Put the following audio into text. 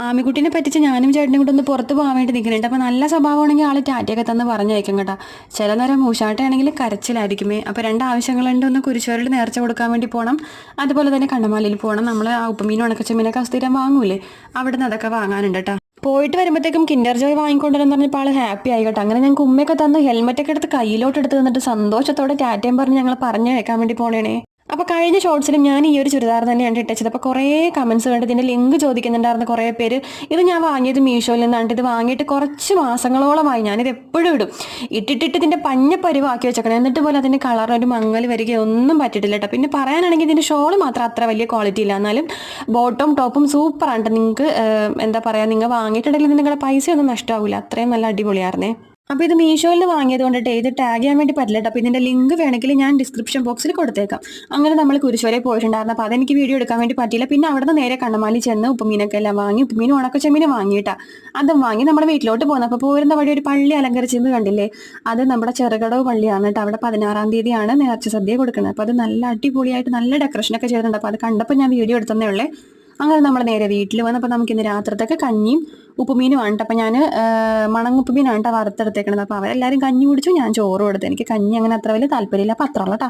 ആമിക്കുട്ടീനെ പറ്റിച്ച് ഞാനും ചേട്ടനും കൂടെ ഒന്ന് പുറത്ത് പോകാൻ വേണ്ടി നിൽക്കുന്നുണ്ട്. അപ്പോൾ നല്ല സ്വഭാവമാണെങ്കിൽ ആൾ ടാറ്റയൊക്കെ തന്ന് പറഞ്ഞയക്കും കേട്ടോ. ചില നേരം മൂശാട്ടയാണെങ്കിൽ കരച്ചിലായിരിക്കുമേ. അപ്പോൾ രണ്ട് ആവശ്യങ്ങളുണ്ട്. ഒന്ന് കുരിശുവരൽ നേർച്ച കൊടുക്കാൻ വേണ്ടി പോകണം, അതുപോലെ തന്നെ കണ്ണമാലിയിൽ പോകണം. നമ്മൾ ആ ഉപ്പുമീനും ഉണക്കച്ചെമ്മീനൊക്കെ സ്ഥിരം വാങ്ങൂലേ, അവിടെ നിന്ന് അതൊക്കെ വാങ്ങാനുണ്ട് കേട്ടോ. പോയിട്ട് വരുമ്പോഴത്തേക്കും കിൻഡർ ജോയ് വാങ്ങിക്കൊണ്ടുവരെന്ന് പറഞ്ഞപ്പോൾ ആൾ ഹാപ്പി ആയി കേട്ടോ. അങ്ങനെ ഞങ്ങൾക്ക് ഉമ്മയൊക്കെ തന്ന് ഹെൽമെറ്റൊക്കെ എടുത്ത് കയ്യിലോട്ട് എടുത്ത് തന്നിട്ട് സന്തോഷത്തോടെ ടാറ്റയും പറഞ്ഞ് ഞങ്ങൾ പറഞ്ഞു കേൾക്കാൻ വേണ്ടി പോണേണേ. അപ്പോൾ കഴിഞ്ഞ ഷോർട്സിലും ഞാൻ ഈ ഒരു ചുരിദാർ തന്നെയാണ് ഇട്ടത്. അപ്പോൾ കുറേ കമൻസ് കണ്ട് ഇതിൻ്റെ ലിങ്ക് ചോദിക്കുന്നുണ്ടായിരുന്നു കുറേ പേര്. ഇത് ഞാൻ വാങ്ങിയത് മീഷോയിൽ നിന്നാണ്. ഇത് വാങ്ങിയിട്ട് കുറച്ച് മാസങ്ങളോളമായി. ഞാനിത് എപ്പോഴും ഇടും. ഇട്ടിട്ട് ഇതിൻ്റെ പഞ്ഞ പരിവാക്കി വെച്ചേക്കണം. എന്നിട്ട് പോലും അതിൻ്റെ കളർ ഒരു മങ്ങൽ വരികയോ ഒന്നും പറ്റിയിട്ടില്ല കേട്ടോ. പിന്നെ പറയാനാണെങ്കിൽ ഇതിൻ്റെ ഷോൾ മാത്രം അത്ര വലിയ ക്വാളിറ്റി ഇല്ല, എന്നാലും ബോട്ടം ടോപ്പും സൂപ്പറാണ് കേട്ടോ. നിങ്ങൾക്ക് എന്താ പറയുക, നിങ്ങൾ വാങ്ങിയിട്ടുണ്ടെങ്കിൽ നിങ്ങളുടെ പൈസ ഒന്നും നഷ്ടമാവില്ല. അത്രയും നല്ല അടിപൊളിയായിരുന്നേ. അപ്പോൾ ഇത് മീഷോയിൽ നിന്ന് വാങ്ങിയത് കൊണ്ടിട്ട് ഇത് ടാഗ് ചെയ്യാൻ വേണ്ടി പറ്റില്ല കേട്ടോ. അപ്പോൾ ഇതിൻ്റെ ലിങ്ക് വേണമെങ്കിൽ ഞാൻ ഡിസ്ക്രിപ്ഷൻ ബോക്സിൽ കൊടുത്തേക്കാം. അങ്ങനെ നമ്മൾ കുരിശുവരെ പോയിട്ടുണ്ടായിരുന്നു. അപ്പോൾ അതെനിക്ക് വീഡിയോ എടുക്കാൻ വേണ്ടി പറ്റിയില്ല. പിന്നെ അവിടെ നിന്ന് നേരെ കണ്ണമാലി ചെന്ന് ഉപ്പുമീനൊക്കെ എല്ലാം വാങ്ങി, ഉപ്പുമീനും ഉണക്കച്ചെമ്മീനും വാങ്ങിയിട്ടാ. അതും വാങ്ങി നമ്മുടെ വീട്ടിലോട്ട് പോകുന്നത്. അപ്പോൾ പോരുന്ന വഴി ഒരു പള്ളി അലങ്കരിച്ചെന്ന് കണ്ടില്ലേ, അത് നമ്മുടെ ചെറുകടവ് പള്ളിയാണ് കേട്ടോ. അവിടെ 16-ാം തീയതിയാണ് നേർച്ച സദ്യ കൊടുക്കുന്നത്. അപ്പോൾ അത് നല്ല അടിപൊളിയായിട്ട് നല്ല ഡെക്കറേഷനൊക്കെ ചെയ്തിട്ടുണ്ട്. അപ്പോൾ അത് കണ്ടപ്പോൾ ഞാൻ വീഡിയോ എടുത്തതേ ഉള്ളേ. അങ്ങനെ നമ്മൾ നേരെ വീട്ടിൽ വന്നപ്പോൾ നമുക്ക് ഇന്ന് രാത്രിത്തൊക്കെ കഞ്ഞിയും ഉപ്പുമീനുമാണ് കേട്ടോ. അപ്പോൾ ഞാൻ മണങ്ങുപ്പുമീനാണ് കേട്ടോ വറുത്തെടുത്തേക്കണത്. അപ്പോൾ അവരെല്ലാവരും കഞ്ഞി കുടിച്ചു, ഞാൻ ചോറും എടുത്തു. എനിക്ക് കഞ്ഞി അങ്ങനെ അത്ര വലിയ താല്പര്യമില്ല, അപ്പോൾ അത്രയുള്ളൂ കേട്ടോ.